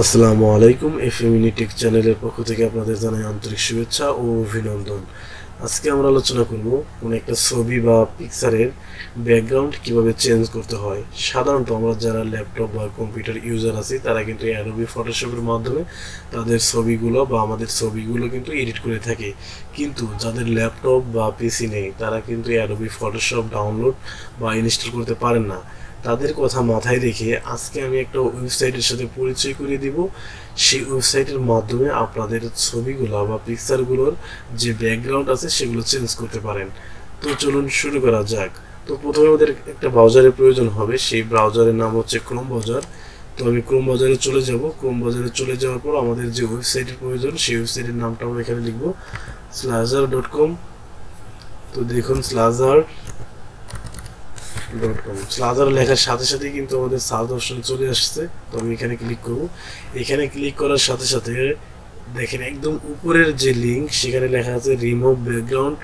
আসসালামু আলাইকুম। টেক চ্যানেলের পক্ষ থেকে আপনাদের জানাই আন্তরিক শুভেচ্ছা ও অভিনন্দন। আজকে আমরা আলোচনা করব কোনো একটা ছবি বা পিকচারের ব্যাকগ্রাউন্ড কিভাবে চেঞ্জ করতে হয়। সাধারণত আমরা যারা ল্যাপটপ বা কম্পিউটার ইউজার আছি তারা কিন্তু অ্যাডোবি ফটোশপের মাধ্যমে তাদের ছবিগুলো বা আমাদের ছবিগুলো কিন্তু এডিট করে থাকি। কিন্তু যাদের ল্যাপটপ বা পিসি নেই তারা কিন্তু অ্যাডোবি ফটোশপ ডাউনলোড বা ইনস্টল করতে পারেন না। তাদের কথা মাথায় রেখে আজকে আমি একটা ওয়েবসাইটের সাথে পরিচয় করিয়ে দিব। সেই ওয়েবসাইটের মাধ্যমে আপনাদের ছবিগুলো বা পিকচারগুলোর যে ব্যাকগ্রাউন্ড আছে সেগুলো চেঞ্জ করতে পারেন। তো চলুন শুরু করা যাক। তো প্রথমে আমাদের একটা ব্রাউজারের প্রয়োজন হবে, সেই ব্রাউজারের নাম হচ্ছে ক্রোম ব্রাউজার। তো আমি ক্রোম ব্রাউজারে চলে যাব। ক্রোম ব্রাউজারে চলে যাওয়ার পর আমাদের যে ওয়েবসাইটের প্রয়োজন সেই ওয়েবসাইটের নামটা আমরা এখানে লিখব স্লাজার.com। তো দেখুন স্লাজার লেখার সাথে সাথে কিন্তু আমাদের সার্চ অপশন চলে আসছে। তো আমি এখানে ক্লিক করব। এখানে ক্লিক করার সাথে সাথে দেখেন একদম উপরের যে লিঙ্ক সেখানে লেখা আছে remove background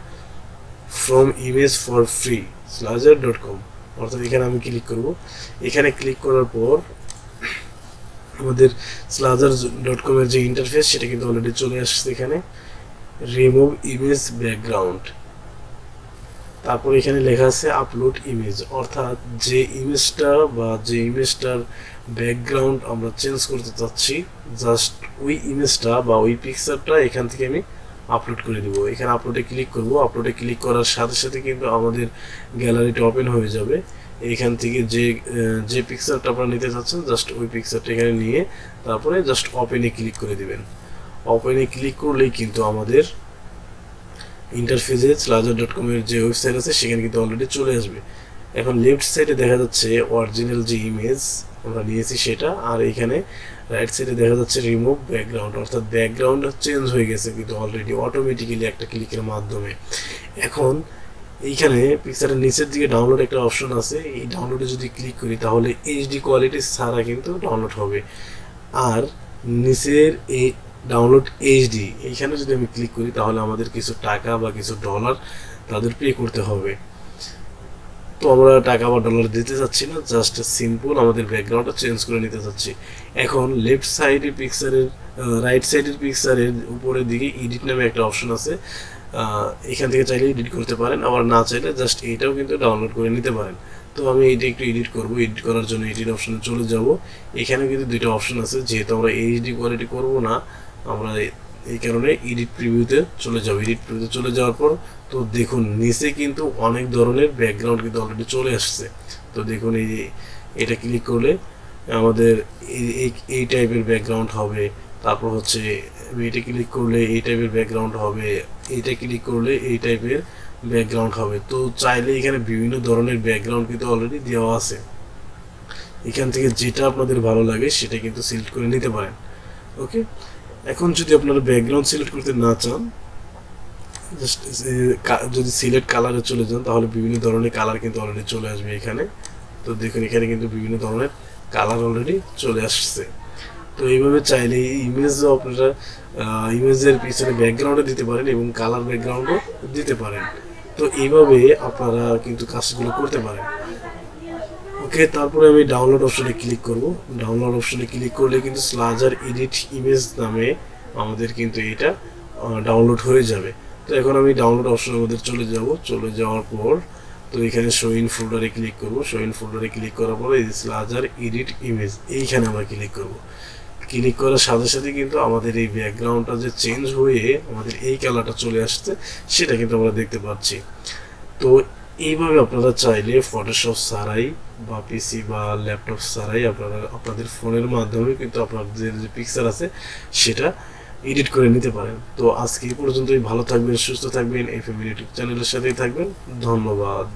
from image for free স্লাজার.com। অর্থাৎ এখানে আমি ক্লিক করব। এখানে ক্লিক করার পর আমাদের স্লাজার.com এর যে ইন্টারফেস সেটা কিন্তু অলরেডি চলে আসছে। এখানে রিমুভ ইমেজ ব্যাকগ্রাউন্ড, তারপর এখানে লেখা আছে আপলোড ইমেজ, অর্থাৎ যে ইমেজটার ব্যাকগ্রাউন্ড আমরা চেঞ্জ করতে চাচ্ছি জাস্ট ওই ইমেজটা বা ওই পিকচারটা এখান থেকে আমি আপলোড করে দেবো। এখানে আপলোডে ক্লিক করব। আপলোডে ক্লিক করার সাথে সাথে কিন্তু আমাদের গ্যালারিটা ওপেন হয়ে যাবে। এখান থেকে যে পিকচারটা আপনারা নিতে চাচ্ছেন জাস্ট ওই পিকচারটা এখানে নিয়ে তারপরে জাস্ট ওপেনে ক্লিক করে দিবেন। ওপেনে ক্লিক করলেই কিন্তু আমাদের ইন্টারফেসে স্লাজার.com এর যে ওয়েবসাইট আছে সেখানে কিন্তু অলরেডি চলে আসবে। এখন লেফট সাইডে দেখা যাচ্ছে অরিজিনাল যে ইমেজ আমরা নিয়েছি সেটা, আর এখানে রাইট সাইডে দেখা যাচ্ছে রিমুভ ব্যাকগ্রাউন্ড, অর্থাৎ ব্যাকগ্রাউন্ড চেঞ্জ হয়ে গেছে কিন্তু অলরেডি অটোমেটিক্যালি একটা ক্লিকের মাধ্যমে। এখন এইখানে পিকচারের নিচের দিকে ডাউনলোড একটা অপশন আছে, এই ডাউনলোডে যদি ক্লিক করি তাহলে এইচডি কোয়ালিটি ছাড়া কিন্তু ডাউনলোড হবে। আর নিচের এই ডাউনলোড এইচডি এইখানে যদি আমি ক্লিক করি তাহলে আমাদের কিছু টাকা বা কিছু ডলার তাদের পে করতে হবে। তো আমরা টাকা বা ডলার দিতে চাচ্ছি না, জাস্ট সিম্পল আমাদের ব্যাকগ্রাউন্ডটা চেঞ্জ করে নিতে চাচ্ছি। এখন লেফট সাইডে পিকচারের রাইট সাইডের পিকচারের উপরের দিকে এডিট নামে একটা অপশন আছে। এখান থেকে চাইলে এডিট করতে পারেন, আবার না চাইলে জাস্ট এইটাও কিন্তু ডাউনলোড করে নিতে পারেন। তো আমি এইটা একটু এডিট করব। এডিট করার জন্য এডিট অপশনে চলে যাব। এখানে কিন্তু দুটো অপশন আছে, যেহেতু আমরা এইচডি কোয়ালিটি করব না আমরা এই কারণে এডিট প্রিভিউতে চলে যাব। এডিট প্রিভিউতে চলে যাওয়ার পর তো দেখুন নিচে কিন্তু অনেক ধরনের ব্যাকগ্রাউন্ড কিন্তু অলরেডি চলে আসছে। তো দেখুন এই এটা ক্লিক করলে আমাদের এই টাইপের ব্যাকগ্রাউন্ড হবে। তারপর হচ্ছে এটা ক্লিক করলে এই টাইপের ব্যাকগ্রাউন্ড হবে, এইটা ক্লিক করলে এই টাইপের ব্যাকগ্রাউন্ড হবে। তো চাইলে এখানে বিভিন্ন ধরনের ব্যাকগ্রাউন্ড কিন্তু অলরেডি দেওয়া আছে। এখান থেকে যেটা আপনাদের ভালো লাগে সেটা কিন্তু সিলেক্ট করে নিতে পারেন। ওকে, এখন যদি আপনারা ব্যাকগ্রাউন্ড সিলেক্ট করতে না চান, জাস্ট যদি সিলেক্ট কালারে চলে যান তাহলে বিভিন্ন ধরনের কালার কিন্তু অলরেডি চলে আসবে এখানে। তো দেখুন এখানে কিন্তু বিভিন্ন ধরনের কালার অলরেডি চলে আসছে। তো এইভাবে চাইলে ইমেজও আপনারা ইমেজের পিছনে ব্যাকগ্রাউন্ডে দিতে পারেন এবং কালার ব্যাকগ্রাউন্ডও দিতে পারেন। তো এইভাবে আপনারা কিন্তু কাজগুলো করতে পারেন। ওকে, তারপরে আমি ডাউনলোড অপশনে ক্লিক করব। ডাউনলোড অপশনে ক্লিক করলে কিন্তু স্লাজার এডিট ইমেজ নামে আমাদের কিন্তু এটা ডাউনলোড হয়ে যাবে। তো এখন আমি ডাউনলোড অপশনের মধ্যে চলে যাব। চলে যাওয়ার পর তো এখানে শো ইন ফোল্ডারে ক্লিক করব। শো ইন ফোল্ডারে ক্লিক করার পরে এই স্লাজার এডিট ইমেজ এইখানে আমরা ক্লিক করব। ক্লিক করার সাথে সাথে কিন্তু আমাদের এই ব্যাকগ্রাউন্ডটা যে চেঞ্জ হয়ে আমাদের এই কালারটা চলে আসছে সেটা কিন্তু আমরা দেখতে পাচ্ছি। তো এইভাবে আপনারা চাইলে ফটোশপ ছাড়াই বা পিসি বা ল্যাপটপ ছাড়াই আপনারা আপনাদের ফোনের মাধ্যমে কিন্তু আপনাদের যে পিকচার আছে সেটা এডিট করে নিতে পারেন। তো আজকে এই পর্যন্তই। ভালো থাকবেন, সুস্থ থাকবেন, এই চ্যানেলের সাথেই থাকবেন। ধন্যবাদ।